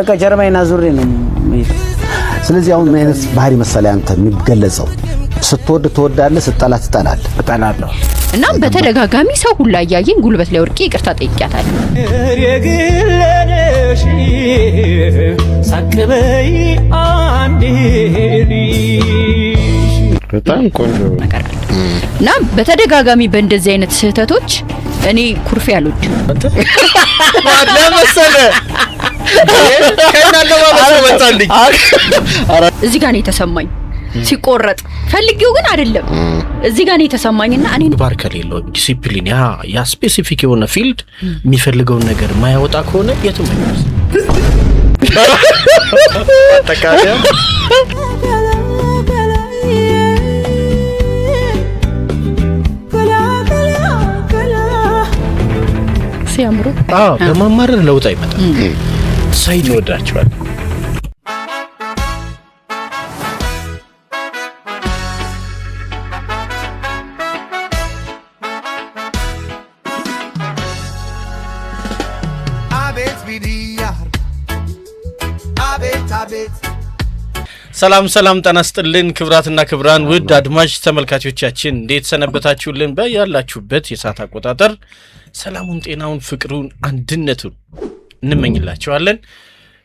በቃ ጀርባዬን አዙሬ ነው የምሄደው። ስለዚህ አሁን ምን አይነት ባህሪ መሰለህ አንተ የሚገለጸው? ስትወድ ትወዳለህ፣ ስትጠላ ትጠላለህ። እጠላለሁ። እናም በተደጋጋሚ ሰው ሁላ ያያየኝ ጉልበት ላይ ወርቄ ይቅርታ ጠይቄያታለሁ። የግለነሽ ሳቅበይ አንዴ በጣም ቆንጆ ነገር አለ። እናም በተደጋጋሚ በእንደዚህ አይነት ስህተቶች እኔ ኩርፌ አልወድም። ለምሳሌ ከናለ ባባስ ወጣልኝ እዚህ ጋር ነው የተሰማኝ ሲቆረጥ ፈልጊው ግን አይደለም እዚህ ጋር ነው የተሰማኝና እኔ ባር ከሌለው ዲሲፕሊን ያ ስፔሲፊክ የሆነ ፊልድ የሚፈልገውን ነገር ማያወጣ ከሆነ የትም አይደርስ። ተካያ ሲያምሩ በማማረር ለውጥ አይመጣም። ሳይድ ወዳቸዋል። ሰላም ጤና ይስጥልን ክብራትና ክብራን ውድ አድማጭ ተመልካቾቻችን እንዴት ሰነበታችሁልን? በያላችሁበት የሰዓት አቆጣጠር ሰላሙን፣ ጤናውን፣ ፍቅሩን፣ አንድነቱን እንመኝላችኋለን።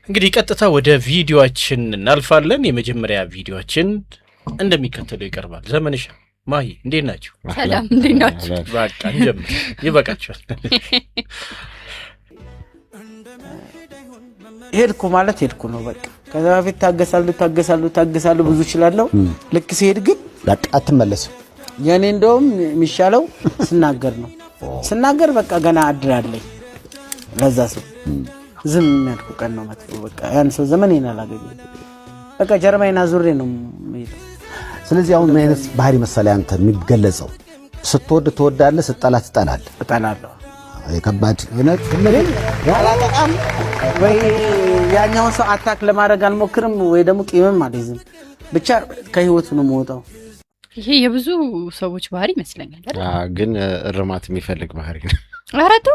እንግዲህ ቀጥታ ወደ ቪዲዮአችን እናልፋለን። የመጀመሪያ ቪዲዮአችን እንደሚከተለው ይቀርባል። ዘመንሻ ማሂ እንዴት ናችሁ? ሰላም እንዴት ናችሁ? በቃ እንጀምር፣ ይበቃችኋል። ሄድኩ ማለት ሄድኩ ነው በቃ። ከዛ በፊት ታገሳሉ ብዙ ይችላልው። ልክ ሲሄድ ግን በቃ አትመለስም። የኔ እንደውም የሚሻለው ስናገር ነው። ስናገር በቃ ገና አድራለኝ ለዛ ሰው ዝም የሚያልኩ ቀን ነው መጥፎ። በቃ ያን ሰው ዘመኔን አላገኘም። በቃ ጀርባዬን አዙሬ ነው የምሄደው። ስለዚህ አሁን ምን አይነት ባህሪ መሰለህ አንተ የሚገለጸው? ስትወድ ትወዳለህ፣ ስትጠላ ትጠላለህ። እጠላለሁ። የከባድ እውነት ያላጠቃም ወይ ያኛውን ሰው አታክ ለማድረግ አልሞክርም ወይ ደግሞ ቂምም አልይዝም። ብቻ ከህይወቱ ነው የምወጣው። ይሄ የብዙ ሰዎች ባህሪ ይመስለኛል አይደል? ግን እርማት የሚፈልግ ባህሪ ነው። አራቱ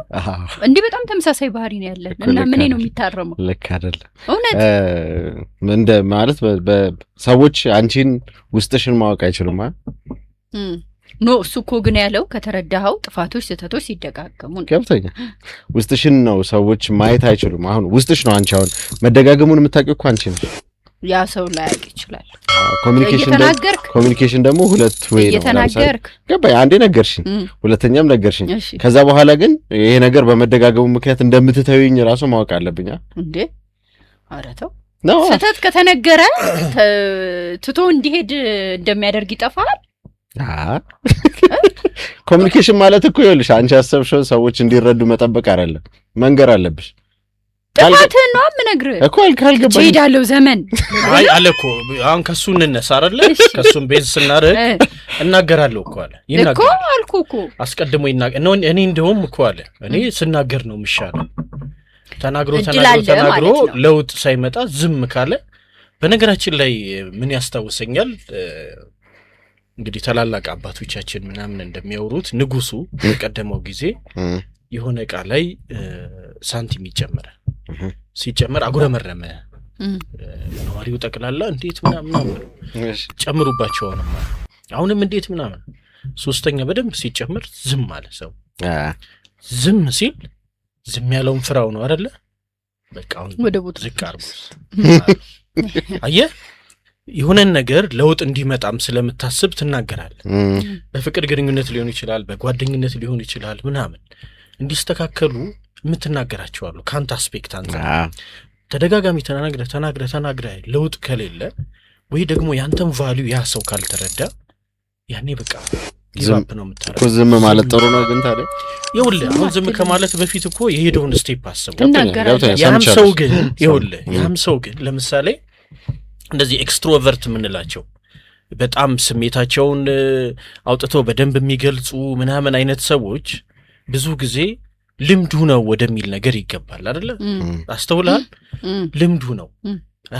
እንዴ በጣም ተመሳሳይ ባህሪ ነው ያለን እና ምን ነው የሚታረመው? ልክ አይደለም እውነት እንደ ማለት በሰዎች አንቺን ውስጥሽን ማወቅ አይችሉም ኖ እሱ እኮ ግን ያለው ከተረዳኸው ጥፋቶች ስህተቶች ሲደጋገሙ ነው። ገብተኛ ውስጥሽን ነው ሰዎች ማየት አይችሉም። አሁን ውስጥሽ ነው አንቺ አሁን መደጋገሙን የምታውቂው እኮ አንቺ ነሽ። ያ ሰው ላያውቅ ይችላል። ኮሚኒኬሽን ደግሞ ሁለት ወይ ነው እየተናገርክ ገባኝ። አንዴ ነገርሽኝ፣ ሁለተኛም ነገርሽኝ። ከዛ በኋላ ግን ይሄ ነገር በመደጋገሙ ምክንያት እንደምትተውኝ ራሱ ማወቅ አለብኝ እንዴ። ኧረ ተው ስህተት ከተነገረ ትቶ እንዲሄድ እንደሚያደርግ ይጠፋል። ኮሚኒኬሽን ማለት እኮ ይኸውልሽ አንቺ ያሰብሽውን ሰዎች እንዲረዱ መጠበቅ አይደለም፣ መንገር አለብሽ። ጥፋትህን ነው የምነግርህ እኮ ካልገባኝ ትሄዳለሁ ዘመን አይ አለ እኮ አሁን ከሱ እንነሳ አይደለ? ከሱም ቤዝ ስናደርግ እናገራለሁ እኮ አለ። ይናገራል እኮ አልኩ እኮ አስቀድሞ ይናገር ነው። እኔ እንደውም እኮ አለ እኔ ስናገር ነው የሚሻለው። ተናግሮ ለውጥ ሳይመጣ ዝም ካለ በነገራችን ላይ ምን ያስታውሰኛል እንግዲህ ታላላቅ አባቶቻችን ምናምን እንደሚያወሩት ንጉሱ በቀደመው ጊዜ የሆነ ዕቃ ላይ ሳንቲም ይጨመራል። ሲጨመር አጉረመረመ። ነዋሪው ጠቅላላ እንዴት ምናምን ጨምሩባቸው ነው። አሁንም እንዴት ምናምን ሶስተኛ በደንብ ሲጨመር ዝም አለ ሰው። ዝም ሲል ዝም ያለውን ፍራው ነው አይደለ? በቃ አሁን ወደ ቦታ ዝቅ አርጉ አየህ የሆነን ነገር ለውጥ እንዲመጣም ስለምታስብ ትናገራለህ። በፍቅር ግንኙነት ሊሆን ይችላል፣ በጓደኝነት ሊሆን ይችላል ምናምን እንዲስተካከሉ የምትናገራቸው አሉ። ካንተ አስፔክት አንተ ተደጋጋሚ ተናግረህ ለውጥ ከሌለ ወይ ደግሞ ያንተን ቫልዩ ያ ሰው ካልተረዳ ያኔ በቃ ጊዛፕ ነው የምታረገው። ዝም ማለት ጥሩ ነው ግን ታዲያ ይኸውልህ አሁን ዝም ከማለት በፊት እኮ የሄደውን ስቴፕ አስበው። ያም ሰው ግን ለምሳሌ እንደዚህ ኤክስትሮቨርት የምንላቸው በጣም ስሜታቸውን አውጥተው በደንብ የሚገልጹ ምናምን አይነት ሰዎች ብዙ ጊዜ ልምዱ ነው ወደሚል ነገር ይገባል አይደለ? አስተውለሃል? ልምዱ ነው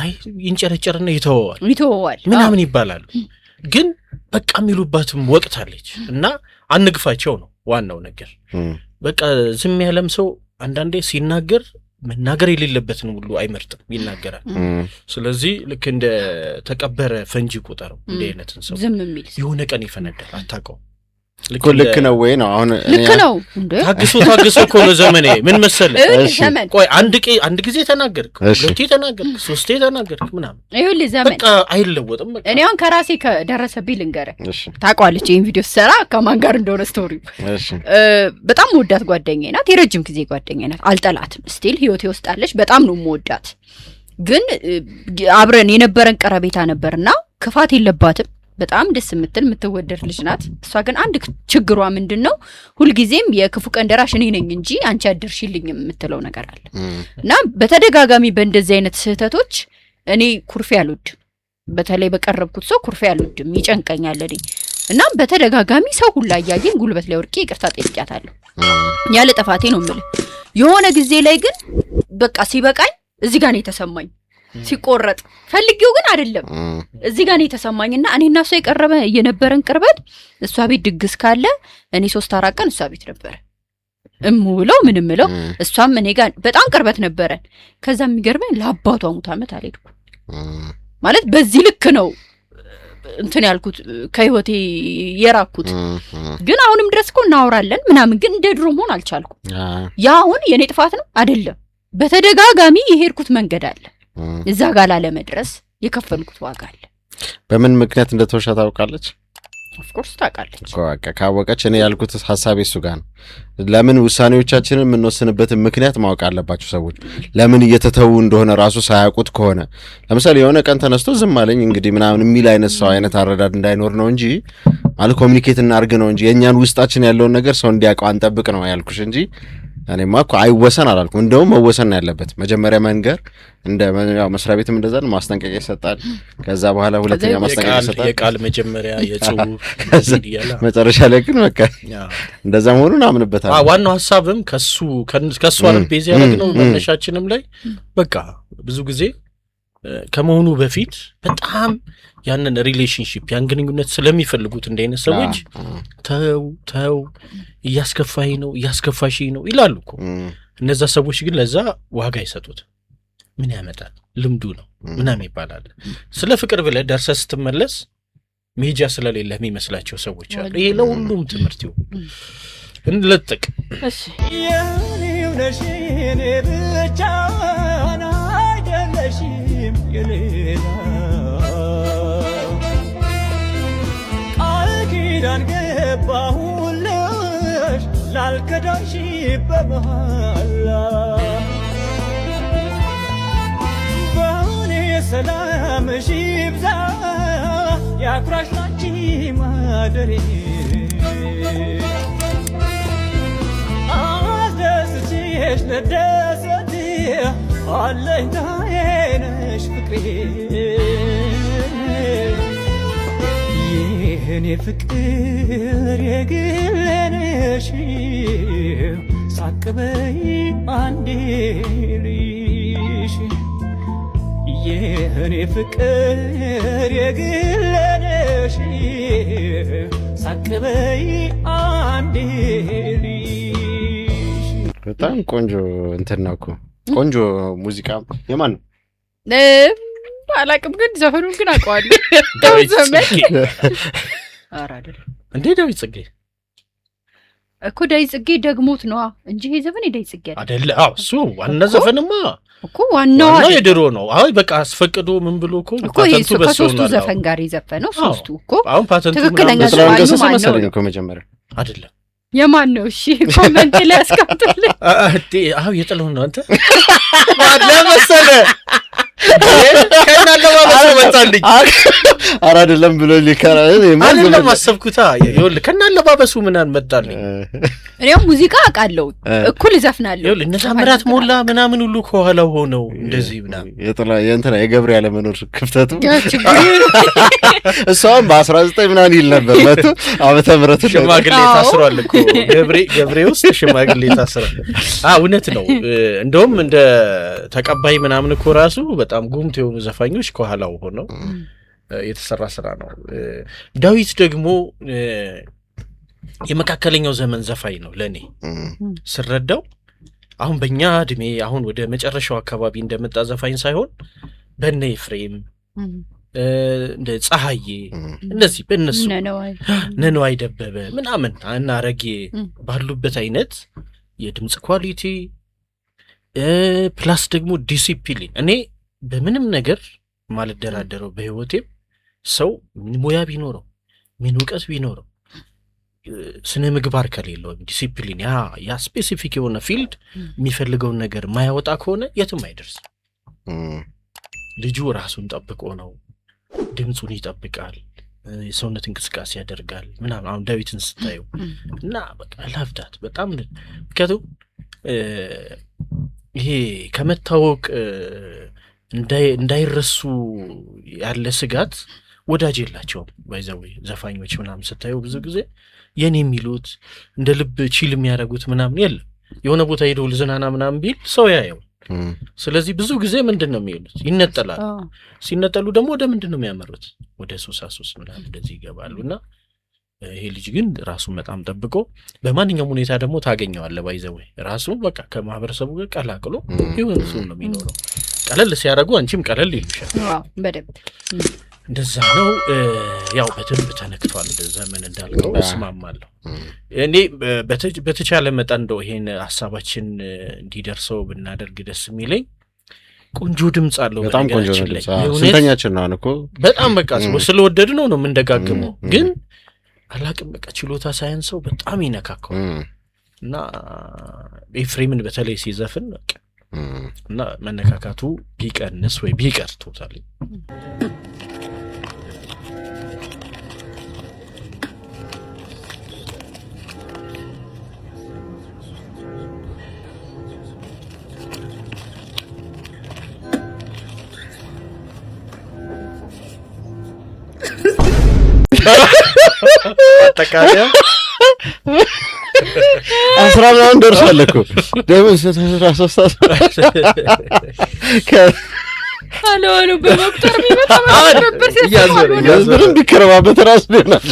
አይ ይንጨረጨርና ይተወዋል ምናምን ይባላሉ። ግን በቃ የሚሉባትም ወቅት አለች እና አንግፋቸው ነው ዋናው ነገር። በቃ ዝም ያለም ሰው አንዳንዴ ሲናገር መናገር የሌለበትን ሁሉ አይመርጥም ይናገራል። ስለዚህ ልክ እንደ ተቀበረ ፈንጂ ቁጠረው እንደ አይነትን ሰው ዝም የሚል የሆነ ቀን ይፈነዳል አታውቀው። ልክ ነው ወይ ነው አሁን ልክ ነው እንዴ? ታግሶ እኮ ነው ዘመኔ። ምን መሰለህ ቆይ አንድ ጊዜ ተናገርክ፣ ሁለቴ ተናገርክ፣ ሶስቴ ተናገርክ ምናምን ይኸውልህ ዘመን በቃ አይለወጥም። በቃ እኔ አሁን ከራሴ ከደረሰብኝ ልንገርህ። ታውቀዋለች ይሄን ቪዲዮ ሰራ ከማን ጋር እንደሆነ ስቶሪው። በጣም ወዳት ጓደኛዬ ናት፣ የረጅም ጊዜ ጓደኛዬ ናት። አልጠላትም፣ ስቲል ህይወቴ ውስጥ አለች። በጣም ነው የምወዳት። ግን አብረን የነበረን ቀረቤታ ነበርና ክፋት የለባትም። በጣም ደስ የምትወደድ ልጅ ናት። እሷ ግን አንድ ችግሯ ምንድነው? ሁልጊዜም የክፉ ቀን ደራሽ እኔ ነኝ እንጂ አንቺ አድርሽልኝ የምትለው ነገር አለ እና በተደጋጋሚ በእንደዚህ አይነት ስህተቶች እኔ ኩርፊያ አልወድም። በተለይ በቀረብኩት ሰው ኩርፊያ አልወድም፣ ይጨንቀኛል እኔ እና በተደጋጋሚ ሰው ሁላ ያያየኝ ጉልበት ላይ ወርቄ ይቅርታ ጠይቄያታለሁ። ያለ ጥፋቴ ነው የምልህ። የሆነ ጊዜ ላይ ግን በቃ ሲበቃኝ እዚህ ጋር ነው የተሰማኝ። ሲቆረጥ ፈልጊው ግን አይደለም እዚህ ጋር ነው የተሰማኝና እኔና እሷ የቀረበ የነበረን ቅርበት እሷ ቤት ድግስ ካለ እኔ 3-4 ቀን እሷ ቤት ነበር እምውለው ምንም ምለው እሷም እኔ ጋር በጣም ቅርበት ነበረን። ከዛ የሚገርመኝ ለአባቷ ሙት ዓመት አልሄድኩ ማለት በዚህ ልክ ነው እንትን ያልኩት ከህይወቴ የራኩት። ግን አሁንም ድረስ እኮ እናወራለን ምናምን፣ ግን እንደ ድሮ መሆን አልቻልኩም። ያ አሁን የኔ ጥፋት ነው አይደለም። በተደጋጋሚ የሄድኩት መንገድ አለ እዛ ጋር ላለመድረስ የከፈልኩት ዋጋ አለ። በምን ምክንያት እንደተወሻ ታውቃለች? ኦፍ ኮርስ ታውቃለች። ካወቀች እኔ ያልኩት ሐሳቤ እሱ ጋር ነው። ለምን ውሳኔዎቻችንን የምንወስንበትን ምክንያት ማወቅ አለባቸው ሰዎች። ለምን እየተተው እንደሆነ ራሱ ሳያውቁት ከሆነ ለምሳሌ የሆነ ቀን ተነስቶ ዝም አለኝ እንግዲህ ምናምን የሚል አይነት ሰው አይነት አረዳድ እንዳይኖር ነው እንጂ ማለት ኮሚኒኬት እናርግ ነው እንጂ የኛን ውስጣችን ያለውን ነገር ሰው እንዲያውቀው አንጠብቅ ነው ያልኩሽ እንጂ እኔማ እኮ አይወሰን አላልኩም። እንደውም መወሰን ያለበት መጀመሪያ መንገር እንደ መስሪያ ቤትም እንደዛ ማስጠንቀቂያ ይሰጣል። ከዛ በኋላ ሁለተኛ ማስጠንቀቂያ ይሰጣል። የቃል መጀመሪያ የጽሁፍ መጨረሻ ላይ ግን በቃ እንደዛ መሆኑን አምንበታለሁ። ዋናው ሐሳብም ከሱ አረጴዛ ያደረግነው መነሻችንም ላይ በቃ ብዙ ጊዜ ከመሆኑ በፊት በጣም ያንን ሪሌሽንሺፕ ያን ግንኙነት ስለሚፈልጉት እንደ አይነት ሰዎች ተው እያስከፋሽ ነው ይላሉ እኮ እነዛ ሰዎች። ግን ለዛ ዋጋ ይሰጡት። ምን ያመጣል ልምዱ ነው ምናምን ይባላል። ስለ ፍቅር ብለህ ደርሰህ ስትመለስ መሄጃ ስለሌለ የሚመስላቸው ሰዎች አሉ። ይሄ ለሁሉም ትምህርት ይሁን እንለጥቅ። እሺ የኔው ነሽ የኔ ብቻ አይደለሽም የሌላ ቃል ኪዳን ገባሁልሽ ላልከዳሽ በመሃላ በእኔ ሰላምሽ ይብዛ ያኩራሽ ላንቺ ማደሬ አስደስቼሽ ልደሰት አለኝታዬ ነሽ ፍቅሬ የኔ ፍቅር የግሌ ነሽ ሳቅ በይ አንዴ ልይሽ የኔ ፍቅር የግሌ ነሽ ሳቅ በይ አንዴ ልይሽ። በጣም ቆንጆ እንትን ነው እኮ ቆንጆ ሙዚቃ። የማን ነው? አላውቅም፣ ግን ዘፈኑን ግን አውቀዋለሁ። ዳዊት እንዴ ዳዊት ጽጌ እኮ ዳዊት ጽጌ ደግሞት ነው እንጂ ይሄ ዘፈን ዳዊት ጽጌ አይደለ? አዎ እሱ ዋና ዘፈንማ እኮ ዋናው የድሮ ነው። አይ በቃ አስፈቅዶ ምን ብሎ እኮ ፓተንቱ ከሶስቱ ዘፈን ጋር የዘፈነው ሶስቱ እኮ አሁን ፓተንቱ ትክክለኛ መሰለኝ እኮ መጀመሪያ አይደለም። የማን ነው? እሺ ኮሜንት ላይ አስቀምጡልኝ። አዎ የጥለውን ነው አንተ ለመሰለ ከናለባበሱ መጣልኝ። ኧረ አይደለም ብሎ ሊከራ አይደለም አሰብኩታ። ይኸውልህ ከናለባበሱ ምናን መጣልኝ። እኔም ሙዚቃ አውቃለሁ እኩል እዘፍናለሁ። ይኸውልህ እነዛ ምራት ሞላ ምናምን ሁሉ ከኋላው ሆነው እንደዚህ ምናምን የእንትና የገብሬ ያለመኖር ክፍተቱ እሷም በ19 ምናምን ይል ነበር መቶ ዓመተ ምህረት ሽማግሌ ታስሯል እኮ ገብሬ ውስጥ ሽማግሌ ታስሯል። እውነት ነው። እንደውም እንደ ተቀባይ ምናምን እኮ ራሱ በጣም ጉምት የሆኑ ዘፋኞች ከኋላው ሆነው የተሰራ ስራ ነው። ዳዊት ደግሞ የመካከለኛው ዘመን ዘፋኝ ነው ለኔ ስረዳው። አሁን በእኛ እድሜ አሁን ወደ መጨረሻው አካባቢ እንደመጣ ዘፋኝ ሳይሆን በነ ኤፍሬም እንደ ፀሐዬ እነዚህ በእነሱ ነነዋይ ደበበ ምናምን አናረጌ ባሉበት አይነት የድምጽ ኳሊቲ ፕላስ ደግሞ ዲሲፕሊን እኔ በምንም ነገር ማልደራደረው በህይወቴም ሰው ምን ሙያ ቢኖረው ምን እውቀት ቢኖረው ስነ ምግባር ከሌለው ዲሲፕሊን ያ ስፔሲፊክ የሆነ ፊልድ የሚፈልገውን ነገር ማያወጣ ከሆነ የትም አይደርስም። ልጁ ራሱን ጠብቆ ነው ድምጹን ይጠብቃል የሰውነት እንቅስቃሴ ያደርጋል ምናምን አሁን ዳዊትን ስታዩ እና በቃ ላፍዳት በጣም ምክንያቱም ይሄ ከመታወቅ እንዳይረሱ ያለ ስጋት ወዳጅ የላቸውም ባይዘው ዘፋኞች ምናምን ስታዩ ብዙ ጊዜ የኔ የሚሉት እንደ ልብ ቺል የሚያደርጉት ምናምን የለም የሆነ ቦታ ሄደው ልዝናና ምናምን ቢል ሰው ያየው ስለዚህ ብዙ ጊዜ ምንድነው የሚሉት ይነጠላል ሲነጠሉ ደግሞ ወደ ምንድነው የሚያመሩት ወደ ሱሳሱስ ምናምን እንደዚህ ይገባሉና ይሄ ልጅ ግን ራሱን በጣም ጠብቆ በማንኛውም ሁኔታ ደግሞ ታገኘዋለህ ባይዘው ራሱን በቃ ከማህበረሰቡ ጋር ቀላቅሎ ይሁን ሰው ነው የሚኖረው ቀለል ሲያደርጉ አንቺም ቀለል ይልሻል በደንብ እንደዛ ነው ያው በደንብ ተነክቷል ዘመን እንዳልከው እስማማለሁ እኔ በተቻለ መጠን እንደው ይሄን ሐሳባችን እንዲደርሰው ብናደርግ ደስ የሚለኝ ቆንጆ ድምጽ አለው በጣም ቆንጆ ድምጽ ስንተኛችን ነው እኮ በጣም በቃ ስለወደድ ነው የምንደጋግመው ግን አላቅም በቃ ችሎታ ሳይንሰው በጣም ይነካካው እና ኤፍሬምን በተለይ ሲዘፍን በቃ እና መነካካቱ ቢቀንስ ወይ ቢቀር ቶታሊ አጠቃላይ 10 ደርሷል እኮ ደምን 13 አለወሉ በመቁጠር የሚመጣ ነበር ያዝብርን ቢከረባበት ራስ ሊሆናል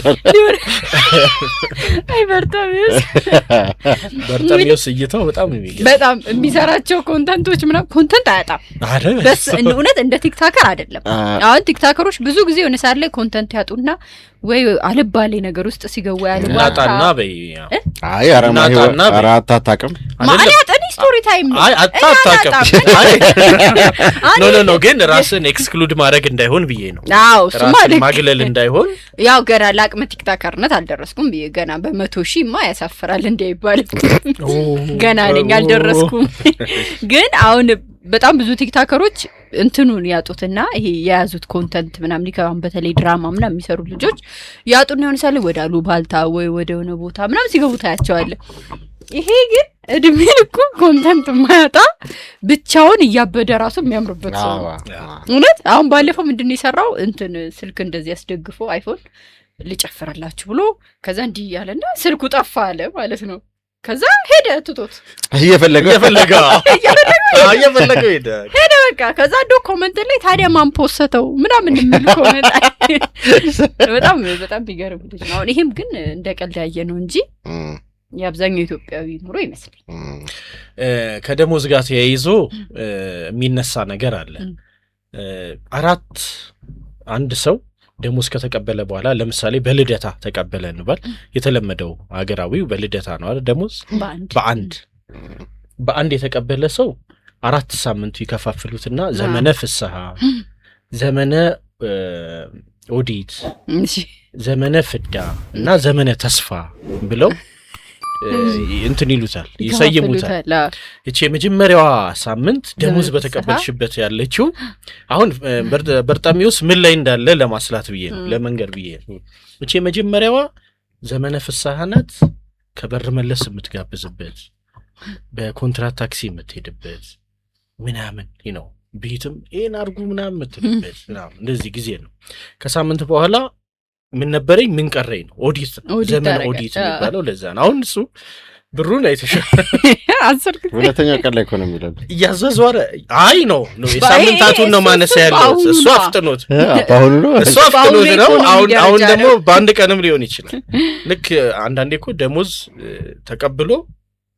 አይ በርታሚዮስ እይታው በጣም የሚገርም በጣም የሚሰራቸው ኮንተንቶች ምናምን ኮንተንት አያጣም በስ እውነት እንደ ቲክታከር አይደለም አሁን ቲክታከሮች ብዙ ጊዜ የሆነ ሰዓት ላይ ኮንተንት ያጡና ወይ አልባሌ ነገር ውስጥ ሲገው ያልባጣና በይ አይ አራማና አራት አታቀም ማለት ስቶሪ ታይም አይ አታቀም ኖ ግን ራስን ኤክስክሉድ ማድረግ እንዳይሆን ብዬ ነው አዎ እሱማ ማግለል እንዳይሆን ያው ገና ላቅመ ቲክታከርነት አልደረስኩም ብዬ ገና በ100,000ማ ያሳፍራል እንዳይባል ገና ነኝ አልደረስኩም ግን አሁን በጣም ብዙ ቲክታከሮች እንትኑን ያጡትና ይሄ የያዙት ኮንተንት ምናምን ሊከባም በተለይ ድራማ ምናምን የሚሰሩ ልጆች ያጡና የሆነ ሰለ ወደ አሉባልታ ወይ ወደ ሆነ ቦታ ምናምን ሲገቡ ታያቸዋል ይሄ ግን እድሜ ልኩ ኮንተንት ማያጣ ብቻውን እያበደ ራሱ የሚያምርበት ሰው እውነት አሁን ባለፈው ምንድነው የሰራው እንትን ስልክ እንደዚህ ያስደግፎ አይፎን ልጨፍራላችሁ ብሎ ከዛ እንዲህ ያለና ስልኩ ጠፋ አለ ማለት ነው ከዛ ሄደ ትቶት እየፈለገ ሄደ በቃ ከዛ ዶክመንት ላይ ታዲያ ማን ፖስተው ምናምን የሚል ኮሜንት በጣም ቢገርም ልጅ ነው ይሄም ግን እንደ ቀልድ ያየ ነው እንጂ የአብዛኛው ኢትዮጵያዊ ኑሮ ይመስላል ከደሞዝ ጋር ተያይዞ የሚነሳ ነገር አለ አንድ ሰው ደሞዝ ከተቀበለ በኋላ ለምሳሌ በልደታ ተቀበለ እንባል የተለመደው ሀገራዊው በልደታ ነው አይደል ደሞዝ በአንድ የተቀበለ ሰው 4 ሳምንቱ ይከፋፍሉትና ዘመነ ፍስሐ ዘመነ ኦዲት ዘመነ ፍዳ እና ዘመነ ተስፋ ብለው እንትን ይሉታል ይሰይሙታል እቺ የመጀመሪያዋ ሳምንት ደሞዝ በተቀበልሽበት ያለችው አሁን በርጣሚውስ ምን ላይ እንዳለ ለማስላት ብዬ ነው ለመንገር ብዬ ነው እቺ የመጀመሪያዋ ዘመነ ፍስሐ ናት ከበር መለስ የምትጋብዝበት በኮንትራት ታክሲ የምትሄድበት ምናምን ነው ቤትም ይሄን አርጉ ምናምን የምትልበት እንደዚህ ጊዜ ነው ከሳምንት በኋላ ምን ነበረኝ ምን ቀረኝ ነው ኦዲት ዘመን ኦዲት የሚባለው ለዛ ነው አሁን እሱ ብሩን አይተሻል ሁለተኛ ቀን ላይ ኮነ የሚለው ያዘዟረ አይ ነው የሳምንታቱን ነው ማነሳ ያለው እሱ አፍጥኖት እሱ አፍጥኖት ነው አሁን ደግሞ በአንድ ቀንም ሊሆን ይችላል ልክ አንዳንዴ እኮ ደሞዝ ተቀብሎ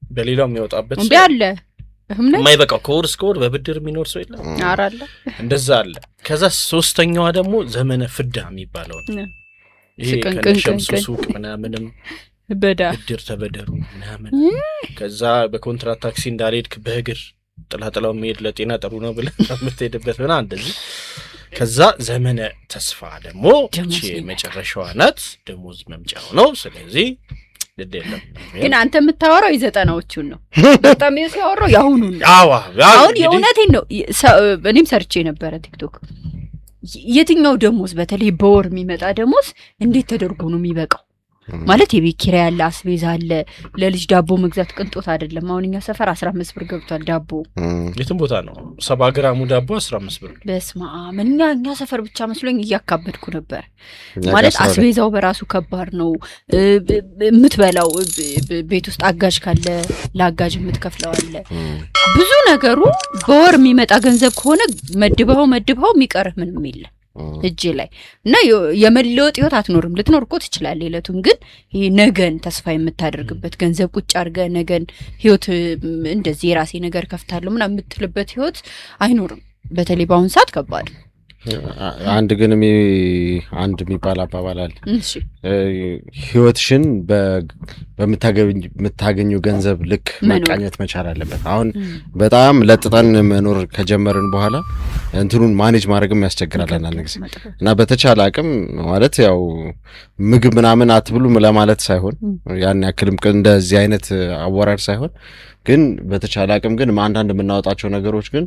በሌላው የሚወጣበት ያለ የማይበቃው ከወር እስከ ወር በብድር የሚኖር ሰው የለም። አራለ እንደዛ አለ። ከዛ ሶስተኛዋ ደግሞ ዘመነ ፍዳ የሚባለው ይሄ ከሸምሱ ሱቅ ምናምንም ብድር ተበደሩ ምናምን ከዛ በኮንትራት ታክሲ እንዳልሄድክ በእግር ጥላጥላው የሚሄድ ለጤና ጥሩ ነው ብለህ የምትሄድበት ምናምን እንደዚህ። ከዛ ዘመነ ተስፋ ደግሞ መጨረሻዋ ናት፣ ደሞዝ መምጫው ነው። ስለዚህ ግን አንተ የምታወራው የዘጠናዎቹን ነው። በጣም ሲያወራው ያሁኑን ነው። አሁን የእውነቴን ነው። እኔም ሰርቼ ነበረ ቲክቶክ። የትኛው ደሞዝ በተለይ በወር የሚመጣ ደሞዝ እንዴት ተደርጎ ነው የሚበቃው? ማለት የቤት ኪራይ አለ፣ አስቤዛ አለ፣ ለልጅ ዳቦ መግዛት ቅንጦት አይደለም። አሁን እኛ ሰፈር 15 ብር ገብቷል ዳቦ። የትም ቦታ ነው 70 ግራሙ ዳቦ 15 ብር። በስመ አብ። እኛ ሰፈር ብቻ መስሎኝ እያካበድኩ ነበር። ማለት አስቤዛው በራሱ ከባድ ነው። የምትበላው ቤት ውስጥ አጋዥ ካለ ለአጋዥ የምትከፍለው አለ። ብዙ ነገሩ በወር የሚመጣ ገንዘብ ከሆነ መድበው የሚቀርህ ምንም የለም እጅ ላይ እና የመለወጥ ህይወት አትኖርም። ልትኖር እኮ ትችላለህ የለቱን፣ ግን ይሄ ነገን ተስፋ የምታደርግበት ገንዘብ ቁጭ አድርገህ ነገን ህይወት እንደዚህ የራሴ ነገር ከፍታለሁ ምናምን የምትልበት ህይወት አይኖርም። በተለይ በአሁን ሰዓት ከባድ ነው። አንድ ግን አንድ የሚባል አባባል አለ። ህይወትሽን በምታገኘው ገንዘብ ልክ መቃኘት መቻል አለበት። አሁን በጣም ለጥጠን መኖር ከጀመርን በኋላ እንትኑን ማኔጅ ማድረግም ያስቸግራል አንዳንድ ጊዜ እና በተቻለ አቅም ማለት ያው ምግብ ምናምን አትብሉ ለማለት ሳይሆን ያን ያክልም እንደዚህ አይነት አወራር ሳይሆን ግን በተቻለ አቅም ግን አንዳንድ የምናወጣቸው ነገሮች ግን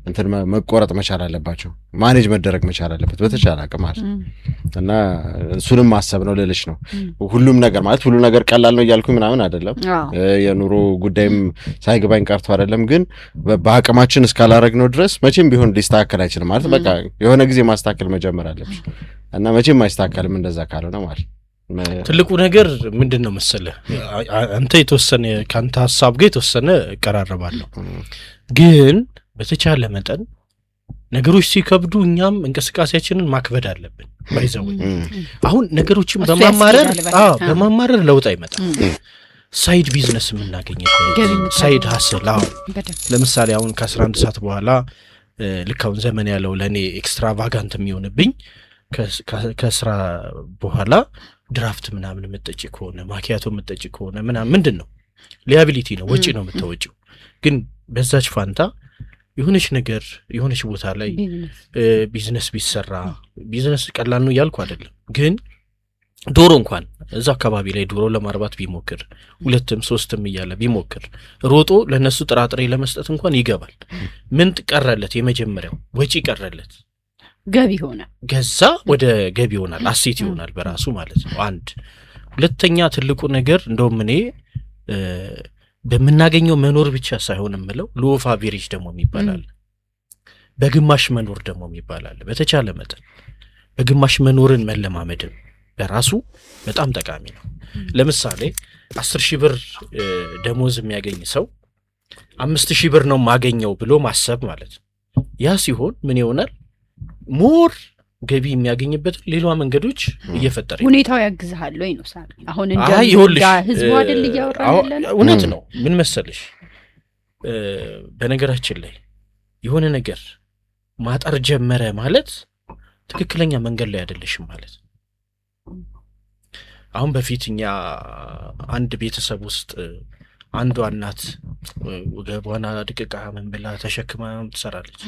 እንትን መቆረጥ መቻል አለባቸው። ማኔጅ መደረግ መቻል አለበት በተቻለ አቅም ማለት እና እሱንም ማሰብ ነው ልልሽ ነው። ሁሉም ነገር ማለት ሁሉ ነገር ቀላል ነው እያልኩኝ ምናምን አይደለም። የኑሮ ጉዳይም ሳይገባኝ ቀርቶ አይደለም። ግን በአቅማችን እስካላረግነው ድረስ መቼም ቢሆን ሊስተካከል አይችልም ማለት በቃ የሆነ ጊዜ ማስተካከል መጀመር አለብሽ እና መቼም አይስተካከልም እንደዛ ካልሆነ ማለት ትልቁ ነገር ምንድን ነው መሰለህ? አንተ የተወሰነ ከአንተ ሀሳብ ጋር የተወሰነ እቀራረባለሁ፣ ግን በተቻለ መጠን ነገሮች ሲከብዱ እኛም እንቅስቃሴያችንን ማክበድ አለብን። ባይዘው አሁን ነገሮችን በማማረር ለውጥ አይመጣም። ሳይድ ቢዝነስ የምናገኝበት ሳይድ ሀስል ለምሳሌ አሁን ከ11 ሰዓት በኋላ ልካውን ዘመን ያለው ለእኔ ኤክስትራቫጋንት የሚሆንብኝ ከስራ በኋላ ድራፍት ምናምን የምጠጪ ከሆነ ማኪያቶ የምጠጪ ከሆነ ምናምን ምንድን ነው ሊያቢሊቲ ነው፣ ወጪ ነው የምታወጪው። ግን በዛች ፋንታ የሆነች ነገር የሆነች ቦታ ላይ ቢዝነስ ቢሰራ፣ ቢዝነስ ቀላል ነው እያልኩ አይደለም፣ ግን ዶሮ እንኳን እዛ አካባቢ ላይ ዶሮ ለማርባት ቢሞክር 2ም 3ም እያለ ቢሞክር ሮጦ ለነሱ ጥራጥሬ ለመስጠት እንኳን ይገባል። ምን ቀረለት? የመጀመሪያው ወጪ ቀረለት፣ ገቢ ሆነ፣ ገዛ ወደ ገቢ ይሆናል፣ አሴት ይሆናል በራሱ ማለት ነው። አንድ ሁለተኛ ትልቁ ነገር እንደውም እኔ በምናገኘው መኖር ብቻ ሳይሆን የምለው ሎው ኦፍ አቨሬጅ ደግሞ ይባላል፣ በግማሽ መኖር ደግሞ ይባላል። በተቻለ መጠን በግማሽ መኖርን መለማመድም በራሱ በጣም ጠቃሚ ነው። ለምሳሌ 10,000 ብር ደሞዝ የሚያገኝ ሰው 5,000 ብር ነው ማገኘው ብሎ ማሰብ ማለት ነው። ያ ሲሆን ምን ይሆናል? ሞር ገቢ የሚያገኝበት ሌላ መንገዶች እየፈጠረ ሁኔታው ያግዝሃል ወይ ነው ሳሚ? አሁን እንደ ህዝቡ አይደል እያወራን ያለ እውነት ነው። ምን መሰለሽ፣ በነገራችን ላይ የሆነ ነገር ማጠር ጀመረ ማለት ትክክለኛ መንገድ ላይ አይደለሽም ማለት። አሁን በፊትኛ አንድ ቤተሰብ ውስጥ አንዷ እናት ወገቧን አድቅቃ ምን ብላ ተሸክማ ትሰራለች።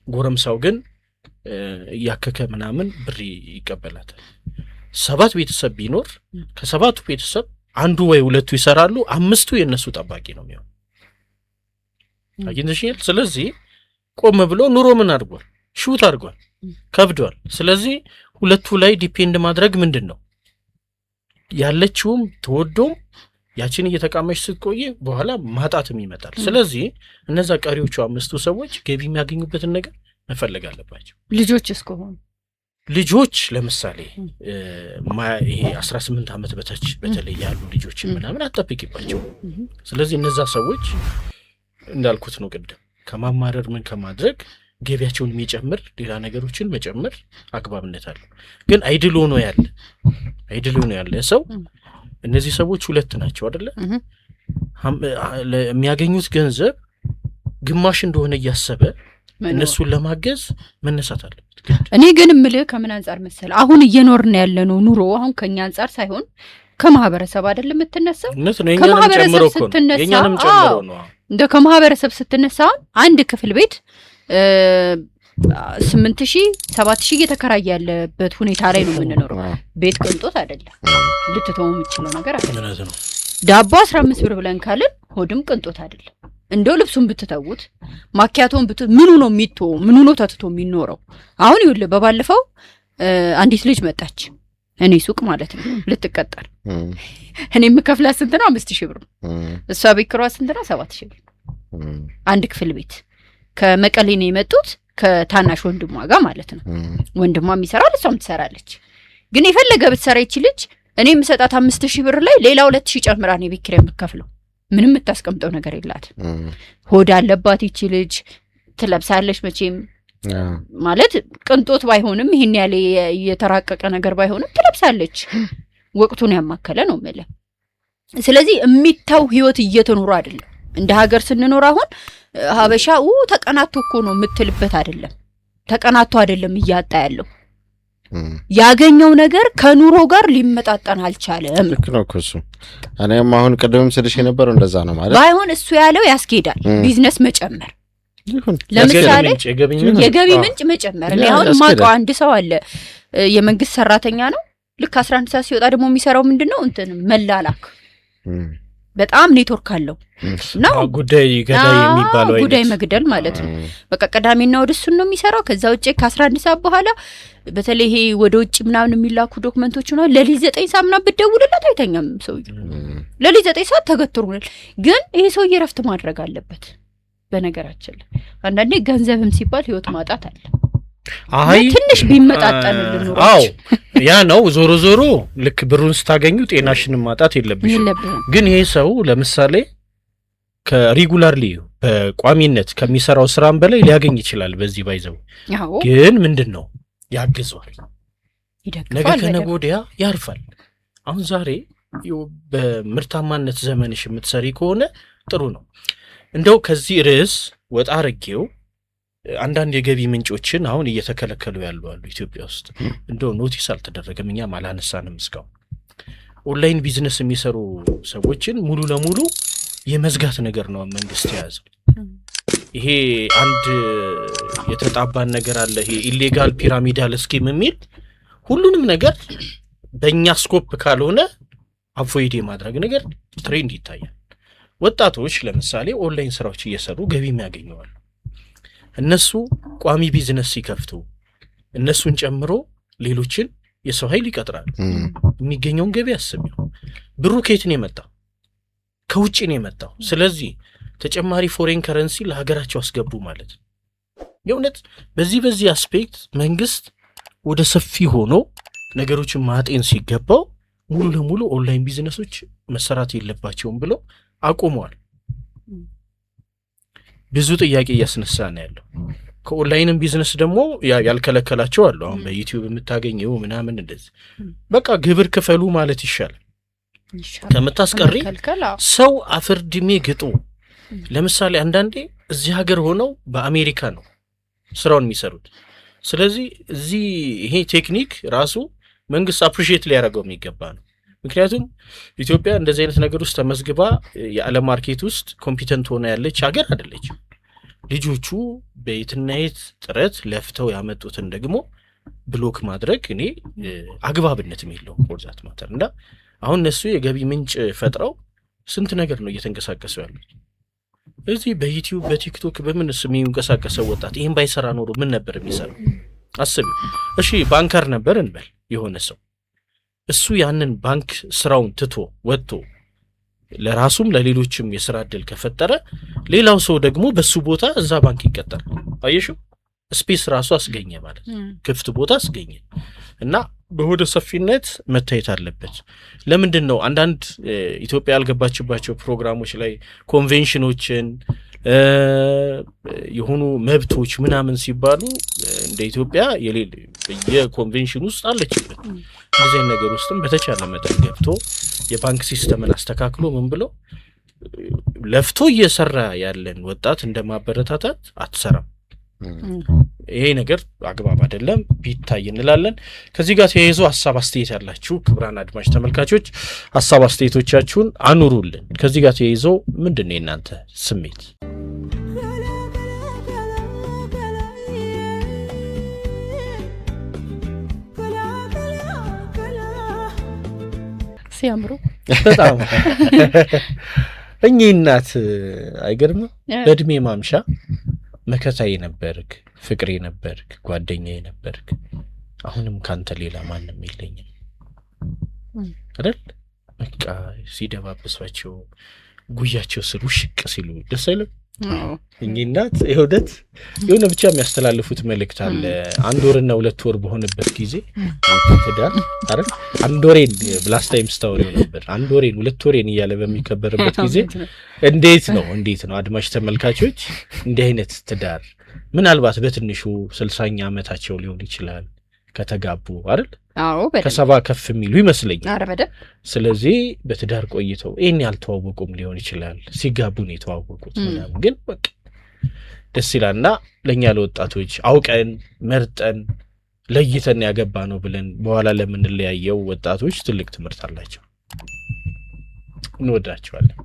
ጎረምሳው ግን እያከከ ምናምን ብር ይቀበላታል። 7 ቤተሰብ ቢኖር ከ7ቱ ቤተሰብ አንዱ ወይ 2ቱ ይሰራሉ፣ 5ቱ የነሱ ጠባቂ ነው የሚሆን። አግኝተሽል። ስለዚህ ቆም ብሎ ኑሮ ምን አድርጓል? ሹት አድርጓል፣ ከብዷል። ስለዚህ 2ቱ ላይ ዲፔንድ ማድረግ ምንድን ነው ያለችውም ተወዶም ያችን እየተቃመሽ ስትቆይ በኋላ ማጣትም ይመጣል። ስለዚህ እነዛ ቀሪዎቹ 5ቱ ሰዎች ገቢ የሚያገኙበትን ነገር መፈለግ አለባቸው። ልጆች እስከሆኑ ልጆች ለምሳሌ ይሄ 18 ዓመት በታች በተለይ ያሉ ልጆች ምናምን አጠብቂባቸው። ስለዚህ እነዛ ሰዎች እንዳልኩት ነው ቅድም ከማማረር ምን ከማድረግ ገቢያቸውን የሚጨምር ሌላ ነገሮችን መጨመር አግባብነት አለው። ግን አይድል ሆኖ ያለ ሰው እነዚህ ሰዎች 2 ናቸው አይደለ? የሚያገኙት ገንዘብ ግማሽ እንደሆነ እያሰበ እነሱን ለማገዝ መነሳት አለበት። እኔ ግን ምልህ ከምን አንፃር መሰለ አሁን እየኖርን ያለነው ኑሮ አሁን ከኛ አንፃር ሳይሆን ከማህበረሰብ አይደለም የምትነሳው ከማህበረሰብ ስትነሳ እንደ ከማህበረሰብ ስትነሳ አንድ ክፍል ቤት 8000 7000 እየተከራየ ያለበት ሁኔታ ላይ ነው የምንኖረው። ቤት ቅንጦት አይደለም ልትተው የምችለው ነገር አይደለም። ዳቦ 15 ብር ብለን ካልን ሆድም ቅንጦት አይደለም። እንደው ልብሱን ብትተውት ማኪያቶን ምኑ ነው ምኑ ነው ተትቶ የሚኖረው? አሁን ይኸውልህ በባለፈው አንዲት ልጅ መጣች እኔ ሱቅ ማለት ነው ልትቀጠር እኔ የምከፍላት ስንት ነው 5000 ብር እሷ ቤት ኪራይ ስንት ነው 7000 ብር አንድ ክፍል ቤት ከመቀሌ ነው የመጡት ከታናሽ ወንድሟ ጋር ማለት ነው ወንድሟም ይሰራል እሷም ትሰራለች ግን የፈለገ ብትሰራ ይችላል እኔ የምሰጣት 5000 ብር ላይ ሌላ 2000 ጨምራ ነው ቤት ኪራይ የምትከፍለው ምንም የምታስቀምጠው ነገር የላት ሆድ አለባት ይችላል ትለብሳለች መቼም ማለት ቅንጦት ባይሆንም ይሄን ያለ የተራቀቀ ነገር ባይሆንም ትለብሳለች ወቅቱን ያማከለ ነው ማለት ስለዚህ የሚታው ህይወት እየተኖረ አይደለም እንደ ሀገር ስንኖር አሁን ሀበሻው ተቀናቶ እኮ ነው የምትልበት አይደለም ተቀናቶ አይደለም እያጣ ያለው ያገኘው ነገር ከኑሮ ጋር ሊመጣጣን አልቻለም ልክ ነው እሱ እኔም አሁን ቀደም ስልሽ የነበረው እንደዛ ነው ማለት ባይሆን እሱ ያለው ያስኬዳል ቢዝነስ መጨመር ለምሳሌ የገቢ ምንጭ መጨመር እኔ አሁን ማቀው አንድ ሰው አለ የመንግስት ሰራተኛ ነው ልክ 11 ሰዓት ሲወጣ ደግሞ የሚሰራው ምንድነው እንትን መላላክ በጣም ኔትወርክ አለው ነው ጉዳይ ገዳይ የሚባለው አይነት ጉዳይ መግደል ማለት ነው በቃ ቀዳሚና ወደ እሱ ነው የሚሰራው ከዛ ውጪ ከ11 ሰዓት በኋላ በተለይ ይሄ ወደ ውጪ ምናምን የሚላኩ ዶክመንቶች ነው ለሊት 9 ሰዓት ምናምን ብትደውልለት አይተኛም ሰውዬው ለሊት 9 ሰዓት ተገትሩናል ግን ይሄ ሰውዬ ረፍት ማድረግ አለበት በነገራችን አንዳንዴ ገንዘብም ሲባል ህይወት ማጣት አለ አይ ትንሽ ቢመጣጣልን ኑሮ ያ ነው ዞሮ ዞሮ ልክ ብሩን ስታገኙ ጤናሽንም ማጣት የለብሽም ግን ይሄ ሰው ለምሳሌ ከሬጉላርሊ በቋሚነት ከሚሰራው ስራም በላይ ሊያገኝ ይችላል በዚህ ባይዘው ግን ምንድነው ያግዟል ነገ ከነገ ወዲያ ያርፋል አሁን ዛሬ በምርታማነት ዘመንሽ የምትሰሪ ከሆነ ጥሩ ነው እንደው ከዚህ ርዕስ ወጣ አርጌው አንዳንድ የገቢ ምንጮችን አሁን እየተከለከሉ ያሉ አሉ ኢትዮጵያ ውስጥ እንደው ኖቲስ አልተደረገም እኛም አላነሳንም እስካሁን ኦንላይን ቢዝነስ የሚሰሩ ሰዎችን ሙሉ ለሙሉ የመዝጋት ነገር ነው መንግስት የያዘው ይሄ አንድ የተጣባን ነገር አለ ይሄ ኢሌጋል ፒራሚዳል ስኪም የሚል ሁሉንም ነገር በእኛ ስኮፕ ካልሆነ አቮይድ የማድረግ ነገር ትሬንድ ይታያል ወጣቶች ለምሳሌ ኦንላይን ስራዎች እየሰሩ ገቢ የሚያገኙዋል እነሱ ቋሚ ቢዝነስ ሲከፍቱ እነሱን ጨምሮ ሌሎችን የሰው ኃይል ይቀጥራሉ የሚገኘውን ገቢ ያስብዩ ብሩ ከየት ነው የመጣው ከውጪ ነው የመጣው ስለዚህ ተጨማሪ ፎሬን ከረንሲ ለሀገራቸው አስገቡ ማለት ነው የእውነት በዚህ አስፔክት መንግስት ወደ ሰፊ ሆኖ ነገሮችን ማጤን ሲገባው ሙሉ ለሙሉ ኦንላይን ቢዝነሶች መሰራት የለባቸውም ብሎ አቆመዋል ብዙ ጥያቄ እያስነሳ ነው ያለው ከኦንላይንም ቢዝነስ ደግሞ ያልከለከላቸው አሉ አሁን በዩቲዩብ የምታገኘው ምናምን እንደዚህ በቃ ግብር ክፈሉ ማለት ይሻላል ከመታስቀሪ ሰው አፍርድሜ ግጡ ለምሳሌ አንዳንዴ እዚህ ሀገር ሆነው በአሜሪካ ነው ስራውን የሚሰሩት ስለዚህ እዚህ ይሄ ቴክኒክ ራሱ መንግስት አፕሪሺየት ሊያደርገው የሚገባ ነው ምክንያቱም ኢትዮጵያ እንደዚህ አይነት ነገር ውስጥ ተመዝግባ የዓለም ማርኬት ውስጥ ኮምፒተንት ሆና ያለች ሀገር አይደለች ልጆቹ በየትናየት ጥረት ለፍተው ያመጡትን ደግሞ ብሎክ ማድረግ እኔ አግባብነትም የለውም ፎርዛት ማተር እና አሁን እነሱ የገቢ ምንጭ ፈጥረው ስንት ነገር ነው እየተንቀሳቀሱ ያሉት እዚህ በዩቲዩብ በቲክቶክ በምን ስም የሚንቀሳቀሰው ወጣት ይሄን ባይሰራ ኖሮ ምን ነበር የሚሰራው አስቢ እሺ ባንከር ነበር እንበል የሆነ ሰው እሱ ያንን ባንክ ስራውን ትቶ ወጥቶ ለራሱም ለሌሎችም የሥራ ዕድል ከፈጠረ ሌላው ሰው ደግሞ በሱ ቦታ እዛ ባንክ ይቀጠራል አየሹ ስፔስ ራሱ አስገኘ ማለት ክፍት ቦታ አስገኘ እና በሆደ ሰፊነት መታየት አለበት ለምንድን ነው አንዳንድ ኢትዮጵያ ያልገባችባቸው ፕሮግራሞች ላይ ኮንቬንሽኖችን የሆኑ መብቶች ምናምን ሲባሉ እንደ ኢትዮጵያ የሌለ የኮንቬንሽን ውስጥ አለችበት እንደዚህ ነገር ውስጥም በተቻለ መጠን ገብቶ የባንክ ሲስተምን አስተካክሎ ምን ብሎ ለፍቶ እየሰራ ያለን ወጣት እንደማበረታታት አትሰራም። ይሄ ነገር አግባብ አይደለም፣ ቢታይ እንላለን። ከዚህ ጋር ተያይዞ ሐሳብ አስተያየት ያላችሁ ክቡራን አድማጭ ተመልካቾች ሐሳብ አስተያየቶቻችሁን አኑሩልን። ከዚህ ጋር ተያይዞ ምንድነው የእናንተ ስሜት? ሲያምሩ በጣም እኚህ እናት አይገርምም? በእድሜ ማምሻ መከታዬ ነበርክ፣ ፍቅሬ ነበርክ፣ ጓደኛዬ ነበርክ፣ አሁንም ካንተ ሌላ ማንም የለኝም አይደል? በቃ ሲደባብሷቸው ጉያቸው ስር ውሽቅ ሲሉ ደስ አይልም? እኚህ እናት ይሁደት የሆነ ብቻ የሚያስተላልፉት መልእክት አለ። 1 ወርና 2 ወር በሆነበት ጊዜ ትዳር አይደል? 1 ወሬን ብላስ ታይም ስታወሪው ነበር። 1 ወሬን 2 ወሬን እያለ በሚከበርበት ጊዜ እንዴት ነው አድማጭ ተመልካቾች እንዲህ አይነት ትዳር ምናልባት በትንሹ 60ኛ ዓመታቸው ሊሆን ይችላል ከተጋቡ አይደል? አዎ በደንብ ከ70 ከፍ የሚሉ ይመስለኛል። ኧረ በደንብ። ስለዚህ በትዳር ቆይተው ይሄን ያልተዋወቁም ሊሆን ይችላል፣ ሲጋቡ ነው የተዋወቁት ምናምን። ግን በቃ ደስ ይላልና ለኛ ለወጣቶች አውቀን መርጠን ለይተን ያገባ ነው ብለን በኋላ ለምንለያየው ወጣቶች ትልቅ ትምህርት አላቸው። እንወዳቸዋለን።